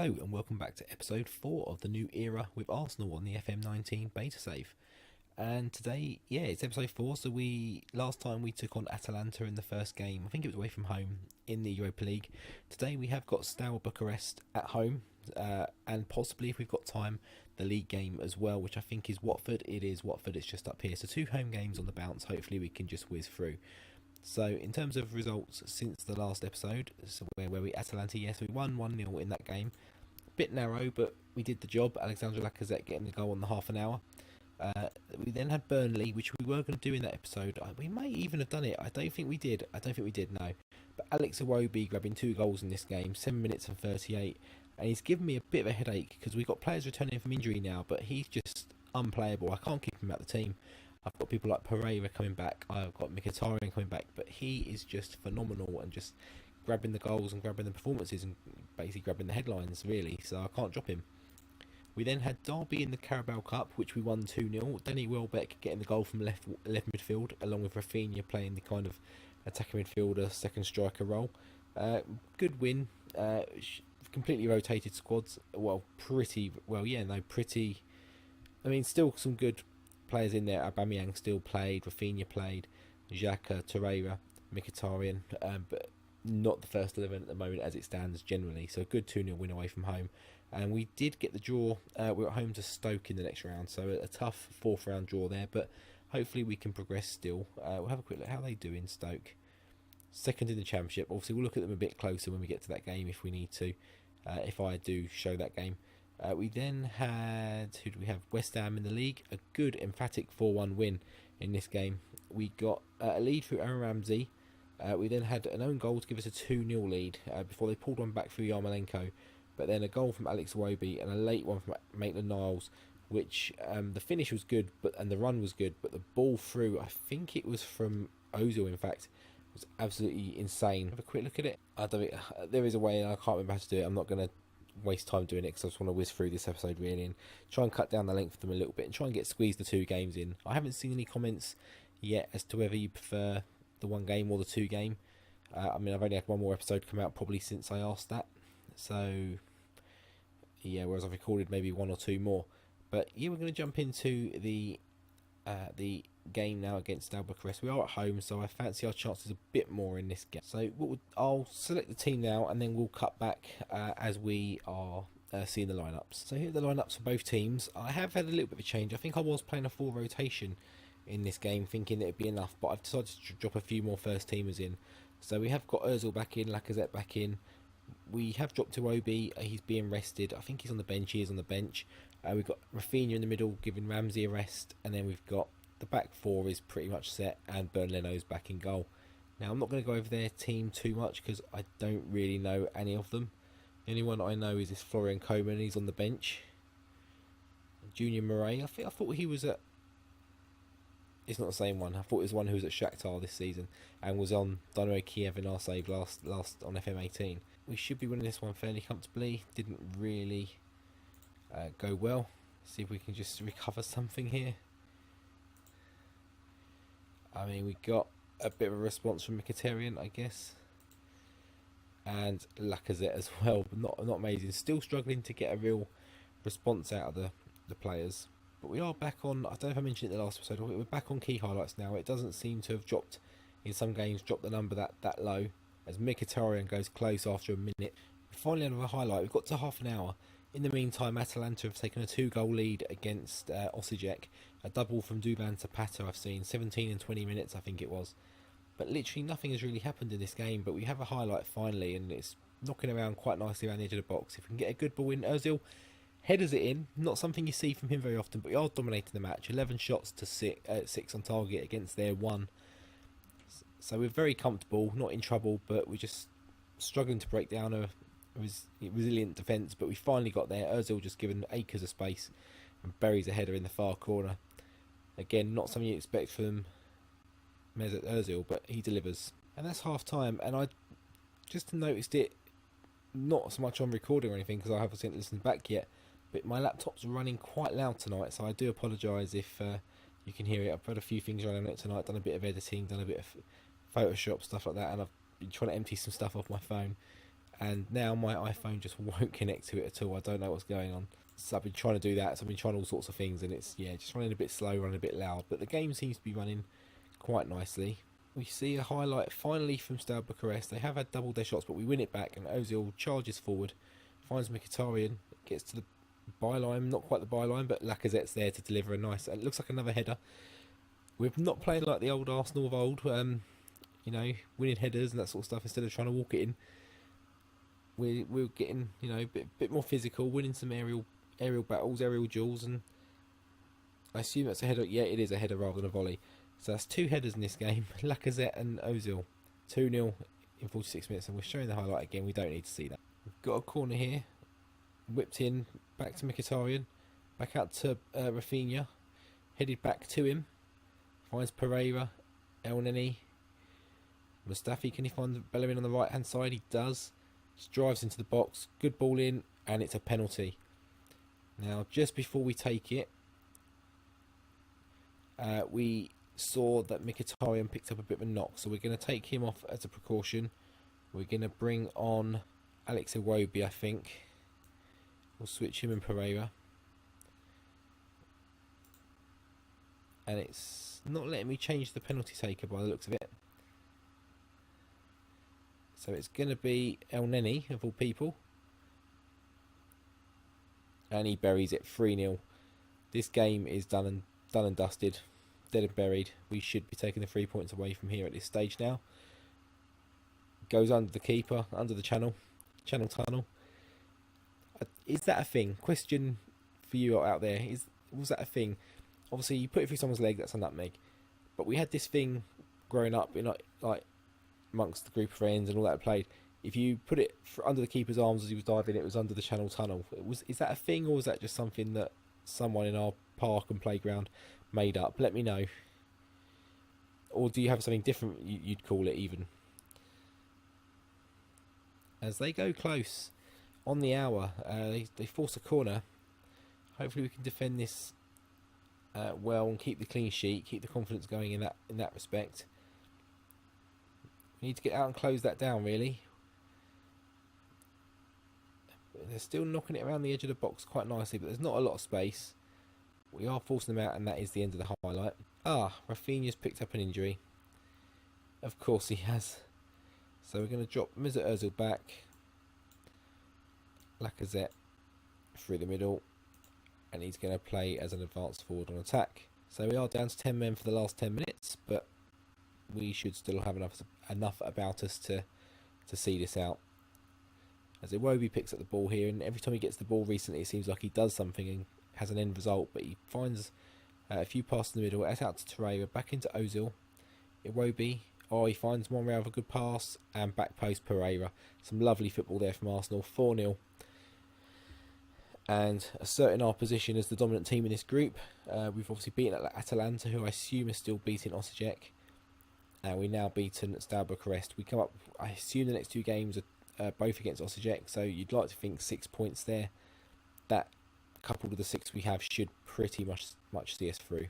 Hello and welcome back to episode 4 of the new era with Arsenal on the FM19 beta save. And today, it's episode 4, so last time we took on Atalanta in the first game. I think it was away from home in the Europa League. Today we have got Steaua Bucharest at home, and possibly, if we've got time, the league game as well, which I think is Watford. It is Watford, it's just up here. So 2 home games on the bounce, hopefully we can just whiz through. So in terms of results since the last episode, so where we Atalanta, yes, we won 1-0 in that game. Bit narrow, but we did the job. Alexandre Lacazette getting the goal on the half an hour. We then had Burnley, which we were going to do in that episode. We may even have done it. I don't think we did, no. But Alex Iwobi grabbing 2 goals in this game, 7 minutes and 38. And he's given me a bit of a headache because we've got players returning from injury now, but he's just unplayable. I can't keep him out the team. I've got people like Pereira coming back. I've got Mkhitaryan coming back, but he is just phenomenal and just grabbing the goals and grabbing the performances and basically grabbing the headlines, really. So I can't drop him. We then had Derby in the Carabao Cup, which we won 2-0. Danny Welbeck getting the goal from left midfield, along with Rafinha playing the kind of attacking midfielder, second striker role. Good win. Completely rotated squads. Pretty. I mean, still some good players in there. Aubameyang still played, Rafinha played, Xhaka, Torreira, Mkhitaryan, but not the first 11 at the moment as it stands generally. So a good 2-0 win away from home. And we did get the draw. We're at home to Stoke in the next round, so a tough 4th round draw there, but hopefully we can progress still. We'll have a quick look how they do in Stoke. Second in the Championship. Obviously we'll look at them a bit closer when we get to that game if we need to, if I do show that game. We then had, who do we have? West Ham in the league. A good emphatic 4-1 win in this game. We got a lead through Aaron Ramsey. We then had an own goal to give us a 2-0 lead before they pulled one back through Yarmolenko. But then a goal from Alex Iwobi and a late one from Maitland-Niles, which the finish was good and the run was good, but the ball through, I think it was from Ozil in fact, was absolutely insane. Have a quick look at it. There is a way and I can't remember how to do it. I'm not going to waste time doing it because I just want to whiz through this episode really and try and cut down the length of them a little bit and try and squeeze the 2 games in. I haven't seen any comments yet as to whether you prefer the 1 game or the 2 game. I mean, I've only had 1 more episode come out probably since I asked that, so yeah, whereas I've recorded maybe 1 or 2 more. But yeah, we're going to jump into the game now against Steaua Bucharest. We are at home, so I fancy our chances a bit more in this game. So I'll select the team now, and then we'll cut back as we are seeing the lineups. So here are the lineups for both teams. I have had a little bit of a change. I think I was playing a full rotation in this game, thinking that it'd be enough, but I've decided to drop a few more first teamers in. So we have got Ozil back in, Lacazette back in. We have dropped Iwobi. He's being rested. I think he's on the bench. He is on the bench. We've got Rafinha in the middle, giving Ramsey a rest, and then we've got the back 4 is pretty much set, and Bernd Leno's back in goal. Now, I'm not going to go over their team too much because I don't really know any of them. The only one I know is this Florian Koeman. He's on the bench. Junior Murray. I thought he was at... It's not the same one. I thought it was one who was at Shakhtar this season and was on Dynamo Kiev in our save last on FM18. We should be winning this one fairly comfortably. Didn't really go well. See if we can just recover something here. I mean, we got a bit of a response from Mkhitaryan, I guess, and Lacazette as well, but not amazing. Still struggling to get a real response out of the players. But we are back on, I don't know if I mentioned it in the last episode, we're back on key highlights now. It doesn't seem to have dropped, in some games, dropped the number that low, as Mkhitaryan goes close after a minute. Finally, another highlight, we've got to half an hour. In the meantime, Atalanta have taken a 2-goal lead against Osijek. A double from Duban Zapata I've seen, 17 and 20 minutes I think it was. But literally nothing has really happened in this game, but we have a highlight finally, and it's knocking around quite nicely around the edge of the box. If we can get a good ball in, Ozil headers it in, not something you see from him very often, but we are dominating the match. 11 shots to 6 on target against their 1. So we're very comfortable, not in trouble, but we're just struggling to break down a resilient defence. But we finally got there. Ozil just given acres of space and buries a header in the far corner. Again, not something you expect from Mesut Ozil, but he delivers. And that's half time, and I just noticed it, not so much on recording or anything because I haven't listened back yet, but my laptop's running quite loud tonight, so I do apologise if you can hear it. I've had a few things running on it tonight, done a bit of editing, done a bit of Photoshop, stuff like that, and I've been trying to empty some stuff off my phone, and now my iPhone just won't connect to it at all. I don't know what's going on. So I've been trying to do that. So I've been trying all sorts of things, and it's just running a bit slow, running a bit loud. But the game seems to be running quite nicely. We see a highlight finally from Steaua Bucharest. They have had double their shots, but we win it back, and Ozil charges forward, finds Mkhitaryan, gets to the byline, not quite the byline, but Lacazette's there to deliver a nice. It looks like another header. We're not playing like the old Arsenal of old, winning headers and that sort of stuff instead of trying to walk it in. We're getting, a bit more physical, winning some aerial battles, aerial duels, and I assume that's a header. Yeah, it is a header rather than a volley. So that's 2 headers in this game, Lacazette and Ozil. 2-0 in 46 minutes, and we're showing the highlight again. We don't need to see that. We've got a corner here, whipped in, back to Mkhitaryan, back out to Rafinha, headed back to him, finds Pereira, El Neni, Mustafi. Can he find Bellerin on the right hand side? He does. Just drives into the box, good ball in, and it's a penalty. Now, just before we take it, we saw that Mkhitaryan picked up a bit of a knock, so we're going to take him off as a precaution. We're going to bring on Alex Iwobi, I think. We'll switch him and Pereira. And it's not letting me change the penalty taker by the looks of it. So it's going to be El Neni, of all people. And he buries it 3-0. This game is done and dusted. Dead and buried. We should be taking the 3 points away from here at this stage now. Goes under the keeper, under the channel tunnel. Is that a thing? Question for you out there. Was that a thing? Obviously, you put it through someone's leg, that's a nutmeg. But we had this thing growing up in like amongst the group of friends and all that played. If you put it under the keeper's arms as he was diving, it was under the channel tunnel. Is that a thing, or was that just something that someone in our park and playground made up? Let me know. Or do you have something different you'd call it even? As they go close on the hour, they force a corner. Hopefully we can defend this well and keep the clean sheet, keep the confidence going in that respect. We need to get out and close that down, really. They're still knocking it around the edge of the box quite nicely, but there's not a lot of space. We are forcing them out, and that is the end of the highlight. Rafinha's picked up an injury. Of course he has. So we're going to drop Mesut Ozil back. Lacazette through the middle. And he's going to play as an advanced forward on attack. So we are down to 10 men for the last 10 minutes, but we should still have enough about us to see this out. As Iwobi picks up the ball here, and every time he gets the ball recently, it seems like he does something and has an end result, but he finds a few passes in the middle. It's out to Torreira, back into Ozil. Iwobi, he finds Monreal with a good pass, and back post Pereira. Some lovely football there from Arsenal, 4-0. And asserting our position as the dominant team in this group. We've obviously beaten Atalanta, who I assume is still beating Osijek. And we now beaten Steaua Bucharest. We come up, I assume the next 2 games are both against Osijek, so you'd like to think 6 points there. That, coupled with the 6 we have, should pretty much see us through.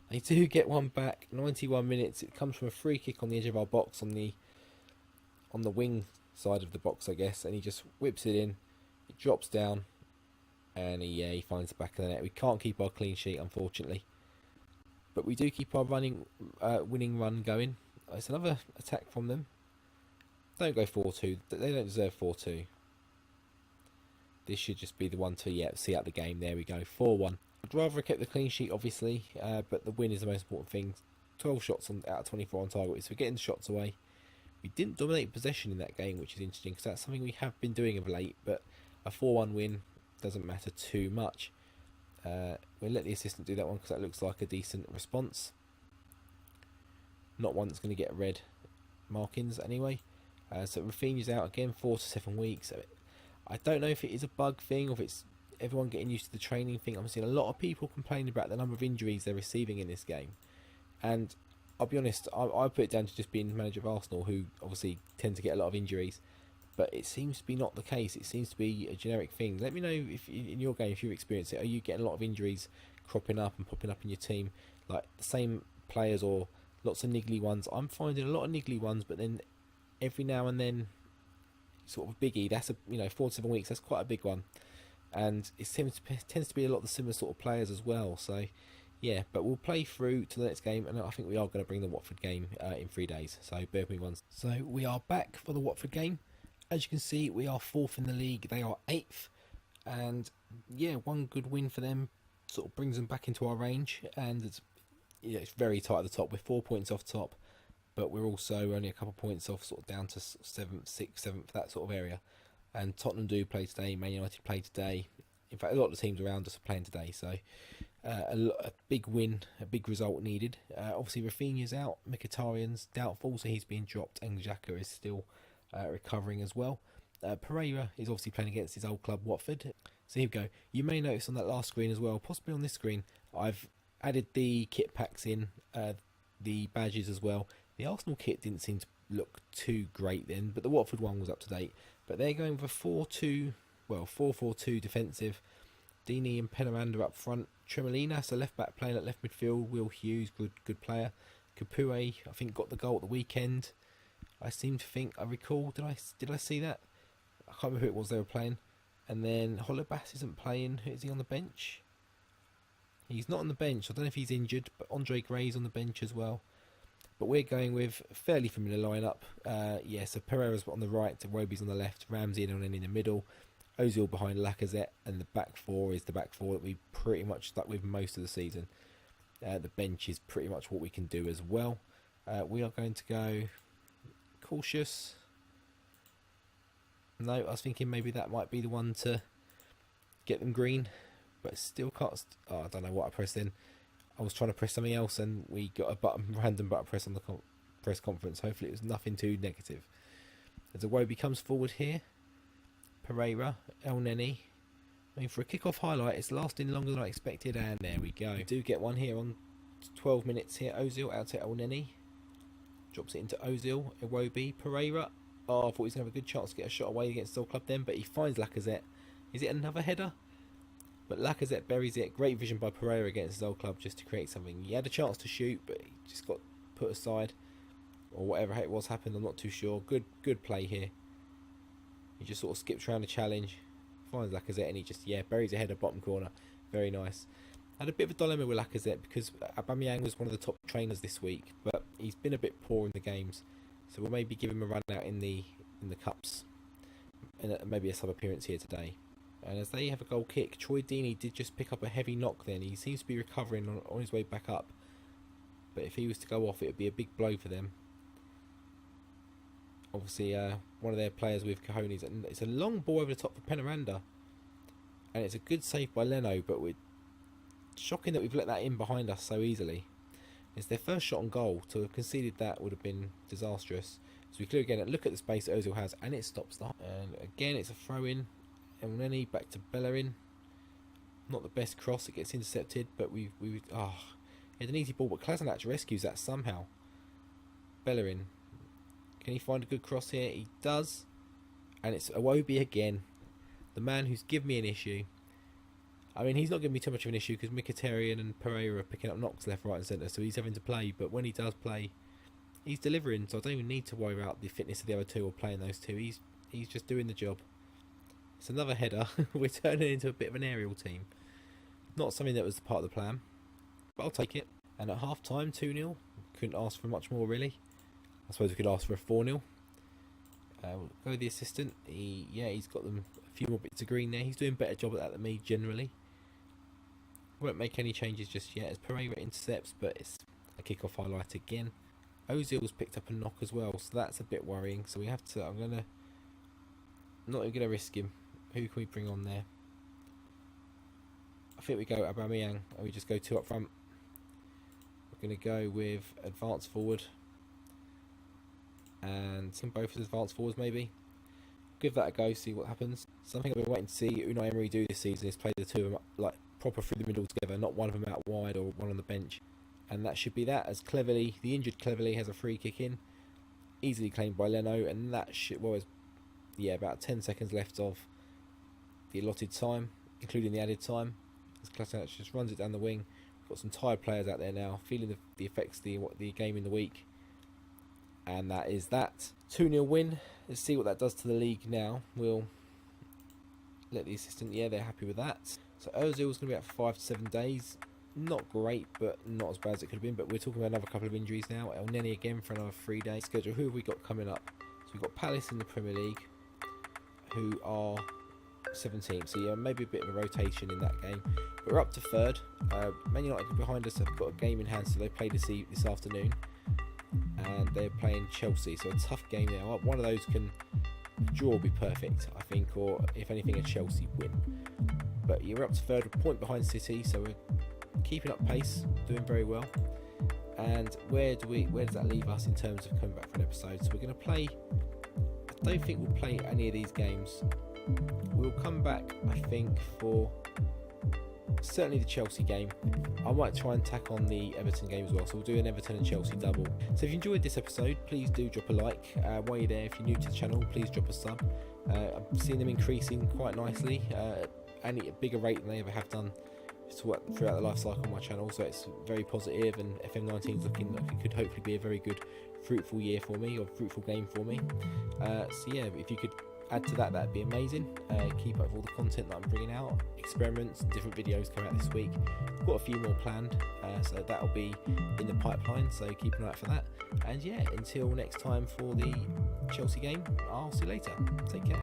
They do get one back, 91 minutes. It comes from a free kick on the edge of our box, on the wing side of the box, I guess, and he just whips it in. It drops down, and he finds the back of the net. We can't keep our clean sheet, unfortunately, but we do keep our winning run going. It's another attack from them. Don't go 4-2. They don't deserve 4-2. This should just be the one to see out the game. There we go, 4-1. I'd rather have kept the clean sheet, obviously, but the win is the most important thing. 12 shots out of 24 on target, so we're getting the shots away. We didn't dominate possession in that game, which is interesting, because that's something we have been doing of late, but a 4-1 win doesn't matter too much. We'll let the assistant do that one, because that looks like a decent response. Not one that's going to get red markings anyway. So Rafinha's out again, 4 to 7 weeks. So I don't know if it is a bug thing, or if it's everyone getting used to the training thing. I'm seeing a lot of people complaining about the number of injuries they're receiving in this game. And I'll be honest, I put it down to just being the manager of Arsenal, who obviously tend to get a lot of injuries. But it seems to be not the case. It seems to be a generic thing. Let me know if in your game, if you've experienced it. Are you getting a lot of injuries cropping up and popping up in your team? Like the same players or lots of niggly ones? I'm finding a lot of niggly ones, but then every now and then sort of biggie. That's 4 to 7 weeks. That's quite a big one, and it tends to be a lot of the similar sort of players as well. So yeah, but we'll play through to the next game, and I think we are going to bring the Watford game in 3 days. So bear with me once. So we are back for the Watford game. As you can see, we are 4th in the league. They are 8th, and yeah, one good win for them sort of brings them back into our range, and it's very tight at the top. We're 4 points off top, but we're also only a couple of points off, sort of down to 7th, 6th, 7th, that sort of area. And Tottenham do play today. Man United play today. In fact, a lot of the teams around us are playing today. So a big win, a big result needed. Obviously, Rafinha's out. Mkhitaryan's doubtful, so he's being dropped. And Xhaka is still recovering as well. Pereira is obviously playing against his old club, Watford. So here we go. You may notice on that last screen as well, possibly on this screen, I've added the kit packs in, the badges as well. The Arsenal kit didn't seem to look too great then, but the Watford one was up to date. But they're going for 4-4-2 defensive. Deeney and Penaranda up front. Tremolina, so left back playing at left midfield. Will Hughes, good player. Capoue, I think got the goal at the weekend. I recall. Did I see that? I can't remember who it was they were playing. And then Holobas isn't playing. Is he on the bench? He's not on the bench. I don't know if he's injured, but Andre Gray's on the bench as well. But we're going with a fairly familiar lineup. So Pereira's on the right, Roby's on the left, Ramsey and Oneni in the middle, Ozil behind Lacazette, and the back four is the back four that we pretty much stuck with most of the season. The bench is pretty much what we can do as well. We are going to go cautious. No, I was thinking maybe that might be the one to get them green, but still can't. I don't know what I pressed in. I was trying to press something else, and we got a random button press on the press conference. Hopefully, it was nothing too negative. As Iwobi comes forward here, Pereira, El Neni. I mean, for a kick-off highlight, it's lasting longer than I expected, and there we go. We do get one here on 12 minutes here. Ozil out to El Neni. Drops it into Ozil, Iwobi, Pereira. Oh, I thought he was going to have a good chance to get a shot away against Soul Club then, but he finds Lacazette. Is it another header? But Lacazette buries it. Great vision by Pereira against his old club just to create something. He had a chance to shoot, but he just got put aside. Or whatever it was happened, I'm not too sure. Good play here. He just sort of skips around the challenge. Finds Lacazette and he just, buries a header bottom corner. Very nice. I had a bit of a dilemma with Lacazette because Aubameyang was one of the top trainers this week, but he's been a bit poor in the games. So we'll maybe give him a run out in the cups. And maybe a sub appearance here today. And as they have a goal kick, Troy Deeney did just pick up a heavy knock then. He seems to be recovering on his way back up. But if he was to go off, it would be a big blow for them. Obviously, one of their players with cojones. And it's a long ball over the top for Penaranda. And it's a good save by Leno, but we're shocking that we've let that in behind us so easily. It's their first shot on goal. To have conceded that would have been disastrous. So we clear again and look at the space that Ozil has. And it stops that. And again, it's a throw-in. And then back to Bellerin. Not the best cross, it gets intercepted, but he had an easy ball, but Klasinac rescues that somehow. Bellerin, can he find a good cross here? He does, and it's Iwobi again, the man who's given me an issue. I mean, he's not giving me too much of an issue because Mkhitaryan and Pereira are picking up knocks left, right and centre, so he's having to play, but when he does play, he's delivering, so I don't even need to worry about the fitness of the other two or playing those two. He's just doing the job. It's another header. We're turning into a bit of an aerial team. Not something that was part of the plan, but I'll take it. And at half time, 2-0. Couldn't ask for much more, really. I suppose we could ask for a 4-0. We'll go with the assistant. He's got them a few more bits of green there. He's doing a better job at that than me, generally. Won't make any changes just yet as Pereira intercepts, but it's a kick-off highlight again. Ozil's picked up a knock as well, so that's a bit worrying. So we have to... not even going to risk him. Who can we bring on there? I think we go Aubameyang and we just go 2 up front. We're going to go with advance forward. And both as advance forwards maybe. Give that a go, see what happens. Something I've been waiting to see Unai Emery do this season is play the two of them like proper through the middle together, not one of them out wide or one on the bench. And that should be that, as Cleverley, the injured Cleverley, has a free kick in. Easily claimed by Leno, and that should, about 10 seconds left of the allotted time, including the added time. As Klasinac just runs it down the wing. Got some tired players out there now, feeling the effects of the game in the week. And that is that. 2-0 win. Let's see what that does to the league now. We'll let the assistant, yeah, they're happy with that. So Ozil's going to be out for 5 to 7 days. Not great, but not as bad as it could have been. But we're talking about another couple of injuries now. El Neni again for another 3 days. Schedule. Who have we got coming up? So we've got Palace in the Premier League, who are 17th. So yeah, maybe a bit of a rotation in that game. But we're up to 3rd. Man United behind us have got a game in hand, so they play this afternoon. And they're playing Chelsea. So a tough game there. One of those can... draw will be perfect, I think, or if anything, a Chelsea win. But you're up to 3rd, a point behind City, so we're keeping up pace, doing very well. And where does that leave us in terms of coming back for an episode? So we're going to play. I don't think we'll play any of these games. We'll come back, I think, for certainly the Chelsea game. I might try and tack on the Everton game as well, so we'll do an Everton and Chelsea double. So if you enjoyed this episode, please do drop a like. While you're there, if you're new to the channel, please drop a sub. I'm seeing them increasing quite nicely, and at a bigger rate than they ever have done throughout the life cycle on my channel, so it's very positive, and FM19 is looking like it could hopefully be a very good fruitful year for me, or fruitful game for me. So yeah, if you could add to that, that'd be amazing. Keep up with all the content that I'm bringing out, experiments, different videos come out this week. I've got a few more planned, so that'll be in the pipeline, so keep an eye out for that. And yeah, until next time for the Chelsea game, I'll see you later. Take care.